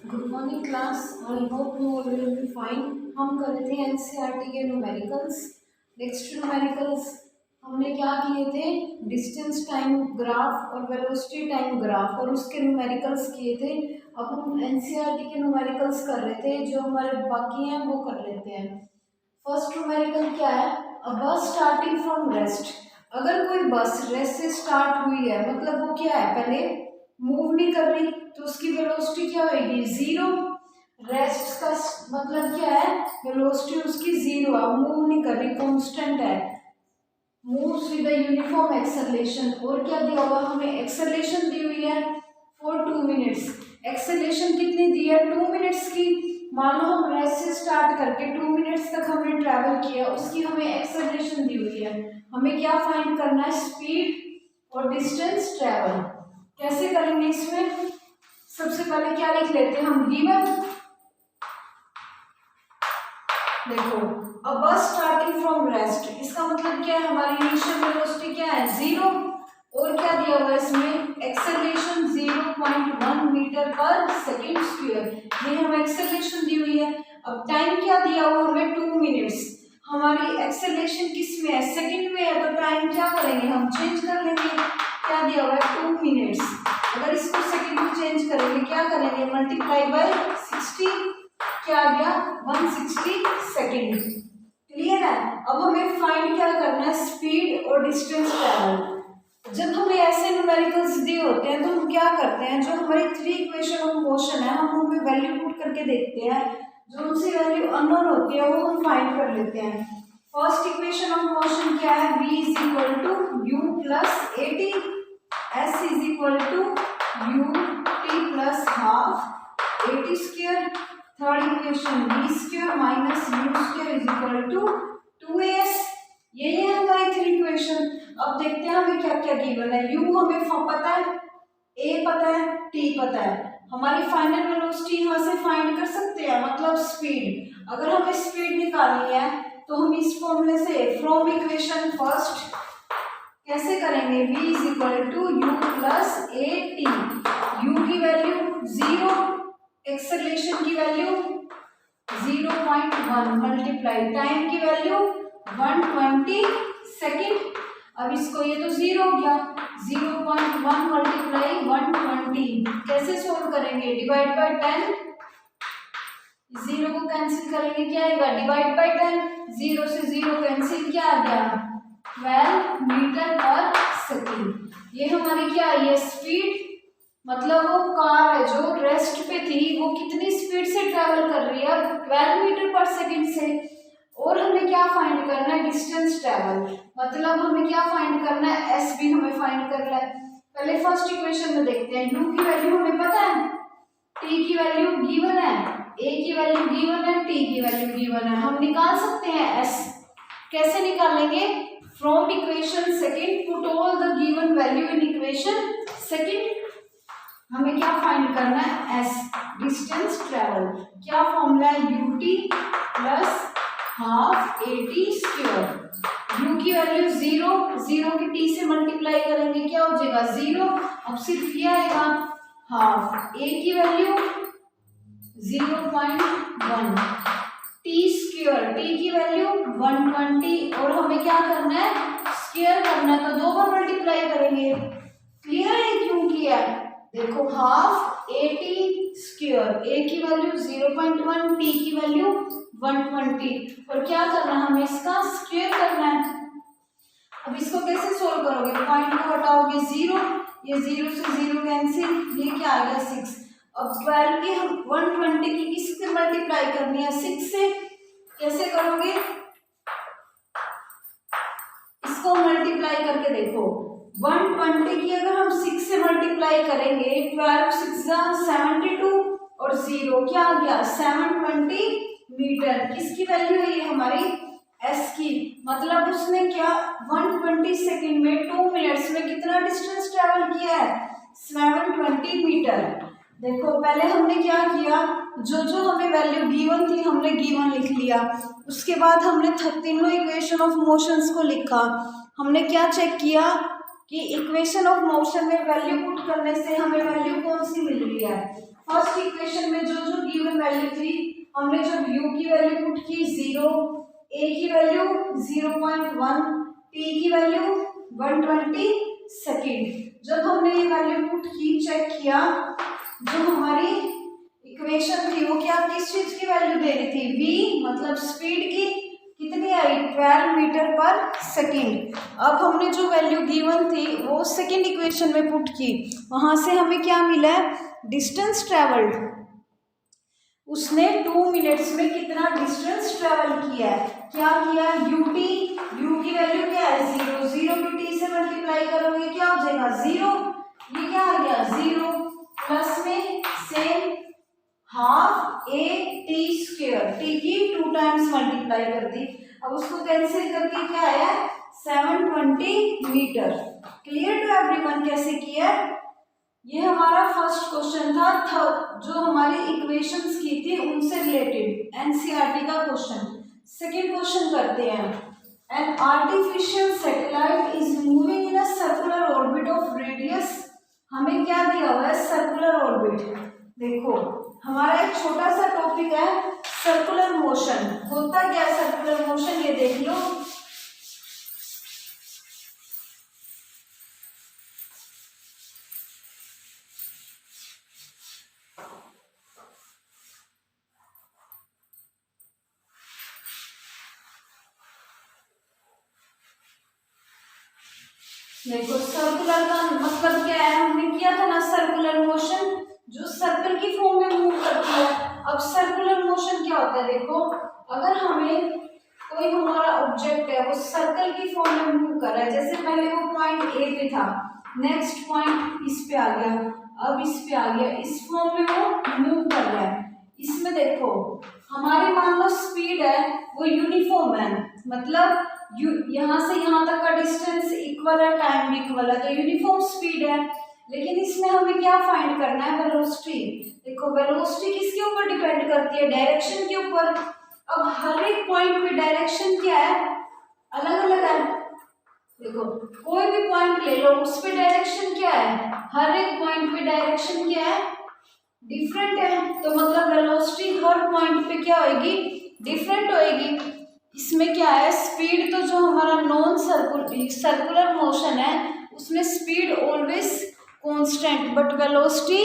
Good morning class. I hope you all will be fine. हम कर रहे थे एनसीईआरटी के न्यूमेरिकल्स। नेक्स्ट न्यूमेरिकल्स हमने क्या किए थे? डिस्टेंस टाइम ग्राफ और वेलोसिटी टाइम ग्राफ और उसके न्यूमेरिकल्स किए थे। अब हम एनसीईआरटी के न्यूमेरिकल्स कर रहे थे, जो हमारे बाकी हैं वो कर लेते हैं। फर्स्ट न्यूमेरिकल क्या है? अ बस स्टार्टिंग फ्रॉम रेस्ट। अगर कोई बस रेस्ट से स्टार्ट हुई है, मतलब वो क्या है, पहले मूव नहीं कर रही, तो उसकी वेलोसिटी क्या होगी? जीरो। रेस्ट का मतलब क्या है? वेलोसिटी उसकी जीरो है, मूव नहीं कर रही, कांस्टेंट है, मूव्स विद यूनिफॉर्म एक्सेलरेशन। और क्या दिया हुआ हमें? एक्सेलरेशन दी हुई है फॉर 2 मिनट्स। एक्सेलरेशन कितनी दी है? 2 मिनट्स की। मान लो हम रेस्ट से स्टार्ट करके 2 मिनट्स तक हमने ट्रैवल किया, उसकी हमें एक्सेलरेशन दी हुई है। हमें क्या फाइंड करना है? स्पीड और डिस्टेंस ट्रैवल। कैसे करेंगे इसमें? सबसे पहले क्या लिख लेते हैं हम? गिवन। देखो, अब बस स्टार्टिंग फ्रॉम रेस्ट, इसका मतलब क्या है? हमारी इनिशियल वेलोसिटी क्या है? जीरो। और क्या दिया हुआ है इसमें? एक्सेलरेशन 0.1 मीटर पर सेकेंड स्क्वायर। ये हमें एक्सेलरेशन दी हुई है। अब टाइम क्या दिया हुआ हमें? 2 मिनट्स। हमारी एक्सेलरेशन किस में है? सेकेंड में है, तो टाइम क्या करेंगे हम? चेंज कर लेंगे। क्या दिया हुआ है? 2 मिनट्स। अगर इसको सेकेंड में चेंज करेंगे, क्या करेंगे? Multiply by 60। क्या आ गया? 160 सेकेंड। क्लियर है? अब हमें फाइंड क्या करना है? स्पीड और डिस्टेंस ट्रैवल। जब हमें ऐसे न्यूमेरिकल्स दिए होते हैं तो हम क्या करते हैं? जो हमारी 3 इक्वेशन ऑफ मोशन है, हम उनमें वैल्यू पुट करके देखते हैं। जो उनसे वैल्यू अननोन होती है वो हम फाइंड कर लेते हैं। फर्स्ट इक्वेशन ऑफ मोशन क्या है? v is equal to u plus a t, s is equal to u t plus half a t square. Third equation v square minus u square is equal to 2as। ये है हमारी 3 equation. अब देखते हैं हमें क्या क्या given है। u हमें पता है, a पता है, t पता है। हमारी फाइनल वेलोसिटी यहाँ से फाइंड कर सकते हैं, मतलब स्पीड। अगर हमें स्पीड निकालनी है तो हम इस फॉर्मूले से फ्रॉम इक्वेशन फर्स्ट कैसे करेंगे? v is equal to u plus a t. U की वैल्यू जीरो, एक्सेलरेशन की वैल्यू 0.1 मल्टीप्लाई टाइम की वैल्यू 120 सेकेंड। अब इसको, ये तो जीरो हो गया, 0.1 मल्टीप्लाई 120 कैसे सोल्व करेंगे? Divide by 10। जीरो को कैंसिल करेंगे, क्या आएगा? Divide by 10। जीरो से जीरो कैंसिल, क्या आ गया? 12 मीटर पर सेकेंड। ये हमारी क्या आई है? स्पीड। मतलब वो कार है जो रेस्ट पे थी, वो कितनी स्पीड से ट्रेवल कर रही है? 12 मीटर पर सेकेंड से। और हमें क्या फाइंड करना है? Distance travel. मतलब हमें क्या फाइंड करना है? एस भी हमें फाइंड करना है। पहले फर्स्ट इक्वेशन में देखते हैं। यू की वैल्यू हमें पता है, टी की वैल्यू गिवन है, ए की वैल्यू गिवन है, टी की वैल्यू गिवन है। हम निकाल सकते हैं एस। कैसे निकालेंगे? From equation second put all the given value in equation second. हमें क्या फाइंड करना है? S, distance travel. क्या फॉर्मूला है? You t plus half a t square. You की वैल्यू जीरो, जीरो की टी से मल्टीप्लाई करेंगे, क्या हो जाएगा? जीरो। अब सिर्फ ये आएगा हाफ। ए की वैल्यू 0.1, टी स्क्वायर, टी की वैल्यू 120। और हमें क्या करना है? स्क्वायर करना है, तो 2 बार मल्टीप्लाई करेंगे। क्लियर है क्यों किया? देखो, हाफ ए टी स्क्वायर, ए की वैल्यू 0.1, टी की वैल्यू 120। और क्या करना है? हमें इसका स्क्वायर करना है। अब इसको कैसे सोल्व करोगे? पॉइंट को हटाओगे, जीरो, ये जीरो से जीरो कैंसिल, ये क्या आ गया? 6। अब 12 की हम 120 की किससे मल्टीप्लाई करनी है? 6 से। कैसे करोगे? इसको मल्टीप्लाई करके देखो, 120 की अगर हम 6 से मल्टीप्लाई करेंगे, 12 6 72 और 0 क्या आ गया? 720 मीटर। किसकी वैल्यू है ये? हमारी एस की। मतलब उसने क्या 120 सेकेंड में 2 मिनट्स में कितना डिस्टेंस ट्रेवल किया है? 720 मीटर। देखो, पहले हमने क्या किया? जो जो हमें वैल्यू गिवन थी हमने गिवन लिख लिया। उसके बाद हमने तीनों इक्वेशन ऑफ मोशंस को लिखा। हमने क्या चेक किया कि इक्वेशन ऑफ मोशन में वैल्यू पुट करने से हमें वैल्यू कौन सी मिल रही है। फर्स्ट इक्वेशन में जो गिवन वैल्यू थी, हमने जब u की वैल्यू पुट की 0, a की वैल्यू 0.1, t की वैल्यू 120 सेकेंड। जब हमने ये वैल्यू पुट की, चेक किया, जो हमारी इक्वेशन थी वो क्या, किस चीज की वैल्यू दे रही थी, v मतलब स्पीड की, कितनी आई 12 मीटर पर सेकेंड। अब हमने जो वैल्यू गिवन थी वो सेकेंड इक्वेशन में पुट की, वहां से हमें क्या मिला है, डिस्टेंस ट्रेवल्ड, उसने 2 मिनट्स में कितना डिस्टेंस ट्रेवल किया है, क्या किया, ut, u की वैल्यू क्या है 0, 0 को t से मल्टीप्लाई करोगे क्या हो जाएगा 0, ये क्या आ गया 0, प्लस में same half a t square, t की 2 टाइम्स मल्टीप्लाई कर दी, अब उसको कैंसिल करके क्या आया 720 मीटर। क्लियर टू एवरीवन कैसे किया, ये हमारा फर्स्ट क्वेश्चन था जो हमारी इक्वेशंस की थी उनसे रिलेटेड एनसीईआरटी का क्वेश्चन। सेकंड क्वेश्चन करते हैं, N artificial satellite is moving in a circular orbit of radius, हमें क्या दिया हुआ है सर्कुलर ऑर्बिट। देखो हमारा एक छोटा सा टॉपिक है सर्कुलर मोशन, होता क्या है सर्कुलर मोशन, ये देख लो, देखो सर्कुलर का मतलब क्या है, हमने किया था ना सर्कुलर मोशन, जो सर्कल की फॉर्म में मूव करती है। अब सर्कुलर मोशन क्या होता है, देखो अगर हमें कोई हमारा ऑब्जेक्ट है वो सर्कल की फॉर्म में मूव कर रहा है, जैसे पहले वो पॉइंट ए पे था, नेक्स्ट पॉइंट इस पे आ गया, अब इस पे आ गया, इस फॉर्म में वो मूव कर रहा है। इसमें देखो हमारी मान लो स्पीड है वो यूनिफॉर्म है, मतलब यहाँ से यहाँ तक का डिस्टेंस इक्वल है, टाइम भी इक्वल है, तो यूनिफॉर्म स्पीड है। लेकिन इसमें हमें क्या फाइंड करना है, वेलोसिटी। देखो वेलोसिटी किसके ऊपर डिपेंड करती है, डायरेक्शन के ऊपर। अब हर एक पॉइंट पे डायरेक्शन क्या है, अलग अलग है। देखो कोई भी पॉइंट ले लो उस पे डायरेक्शन क्या है, हर एक पॉइंट पे डायरेक्शन क्या है, डिफरेंट है। तो मतलब वेलोसिटी हर पॉइंट पे क्या होगी, डिफरेंट होएगी। इसमें क्या है, स्पीड तो जो हमारा नॉन सर्कुलर मोशन है उसमें speed always constant, but velocity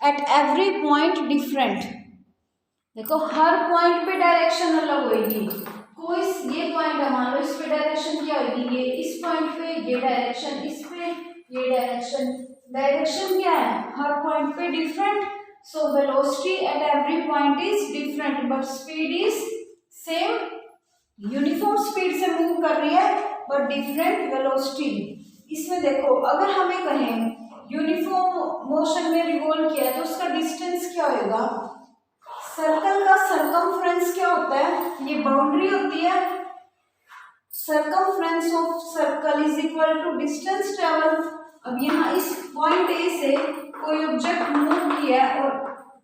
at every point different. देखो हर पॉइंट पे डायरेक्शन अलग होगी, कोई ये पॉइंट है मान लो, इस पे डायरेक्शन क्या होगी, ये इस पॉइंट पे, ये डायरेक्शन इस पे, ये डायरेक्शन क्या है हर पॉइंट पे different. So velocity at every point is different but speed is same, uniform speed से मूव कर रही है बट डिफरेंट वेलोसिटी। इसमें देखो अगर हमें कहें यूनिफॉर्म मोशन में रिवॉल्व किया है तो उसका डिस्टेंस क्या होगा, सर्कल का सरकमफ्रेंस क्या होता है, ये बाउंड्री होती है, circumference of circle is equal to distance travel. अब यहाँ इस पॉइंट ए से कोई ऑब्जेक्ट मूव किया है और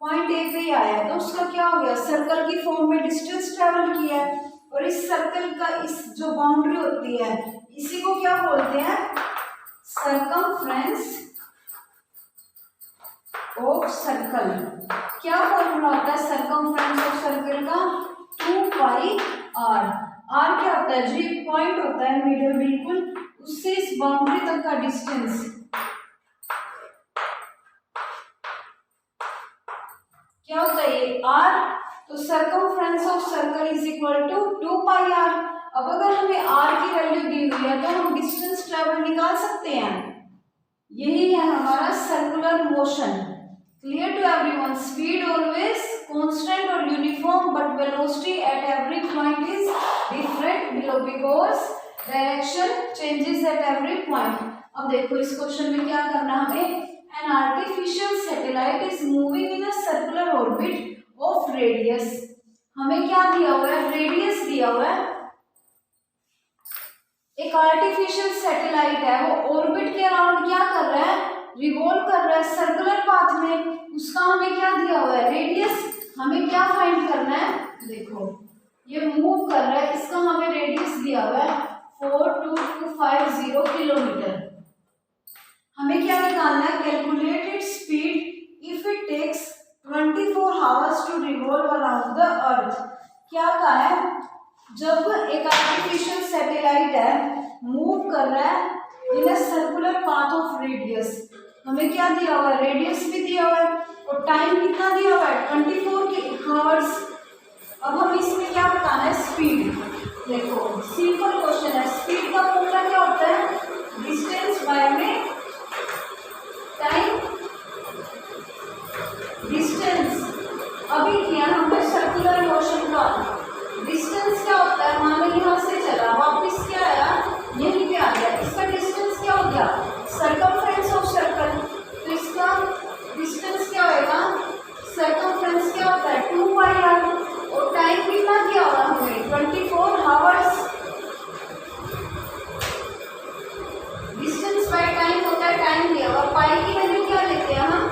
पॉइंट ए पे ही आया है तो उसका क्या हो गया, सर्कल की फॉर्म में डिस्टेंस ट्रेवल किया है। और इस सर्कल का इस जो बाउंड्री होती है इसी को क्या बोलते हैं, सरकमफ्रेंस ऑफ सर्कल। क्या फॉर्मूला होता है सरकमफ्रेंस ऑफ सर्कल का, 2 पाई r। r क्या होता है, जो ये पॉइंट होता है मिडल बिल्कुल उससे इस बाउंड्री तक का डिस्टेंस, क्या होता है ये r। तो circumference of circle is equal to 2 pi r। अब अगर हमें r की वैल्यू दी हुई है तो हम डिस्टेंस ट्रेवल निकाल सकते हैं, यही है हमारा circular motion. Clear to everyone, speed always constant और uniform but velocity at every point is different below because direction changes at every point. अब देखो इस क्वेश्चन में क्या करना हमें, an artificial satellite is moving in a circular orbit of radius. हमें क्या दिया हुआ है, रेडियस दिया हुआ है। एक आर्टिफिशियल सैटेलाइट है वो ऑर्बिट के अराउंड क्या कर रहा है, रिवॉल्व कर रहा है सर्कुलर पाथ में, उसका हमें क्या दिया हुआ है, रेडियस। हमें क्या फाइंड करना है, देखो ये मूव कर रहा है, इसका हमें रेडियस दिया हुआ है 42250 किलोमीटर। हमें क्या निकालना है, calculated speed if it takes 24 hours to revolve around the earth। क्या कहा है, जब एक आर्टिफिशियल सैटेलाइट है मूव कर रहा है in a circular path of radius, हमें क्या दिया हुआ है, रेडियस भी दिया हुआ है और टाइम कितना दिया हुआ है 24 आवर्स। अब हम इसमें क्या बताना है, स्पीड। देखो सिंपल क्वेश्चन है, स्पीड का फॉर्मूला क्या होता है, डिस्टेंस बाय में टाइम। डिस्टेंस अभी किया हमने सर्कुलर मोशन का, डिस्टेंस क्या होता है, मान लो यहाँ से चला वापस क्या आया, यहीं पे आ गया, इसका डिस्टेंस क्या हो गया, सर्कमफ्रेंस ऑफ सर्कल। तो इसका डिस्टेंस क्या होगा, सर्कमफ्रेंस क्या होता है 2πr और टाइम कितना दिया हुआ हमें 24 आवर्स। डिस्टेंस बाय टाइम होता है, टाइम दिया हुआ, पाई की वैल्यू क्या लेते हैं हम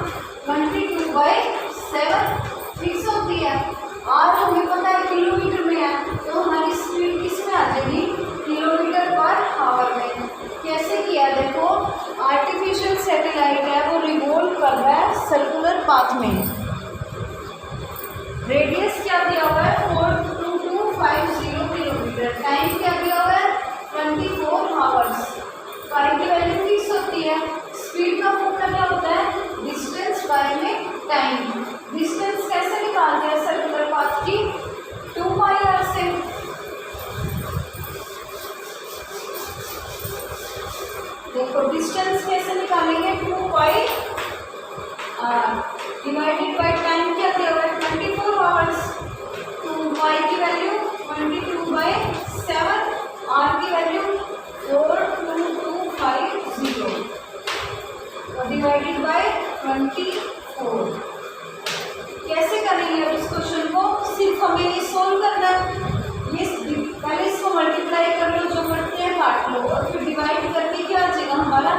22/7 फिक्स होती है, और हमें पता है किलोमीटर में है, तो हमारी स्पीड किस में आ जाएगी, किलोमीटर पर आवर में। कैसे किया, देखो आर्टिफिशियल सैटेलाइट है वो रिवॉल्व कर रहा है सर्कुलर पाथ में, रेडियस क्या दिया हुआ है 42250 किलोमीटर, टाइम क्या दिया हुआ है 24 आवर्स, पाई की वैल्यू फिक्स होती है। स्पीड का फॉर्मूला क्या होता है, डिस्टेंस बाय में टाइम। डिस्टेंस कैसे निकालते हैं सर्कुलर पाथ की, 2πr से। देखो डिस्टेंस कैसे निकालेंगे, 2πr डिवाइडेड बाय टाइम क्या दिया हुआ है 24 आवर्स, तो पाई की वैल्यू 22/7, आर की वैल्यू 42250 डिवाइडेड बाय 24। कैसे करेंगे अब इस क्वेश्चन को, सिर्फ हमें ये सोल्व करना है, ये पहले इसको मल्टीप्लाई कर लो, जो करते हैं काट लो और फिर डिवाइड करके क्या आ जाएगा हमारा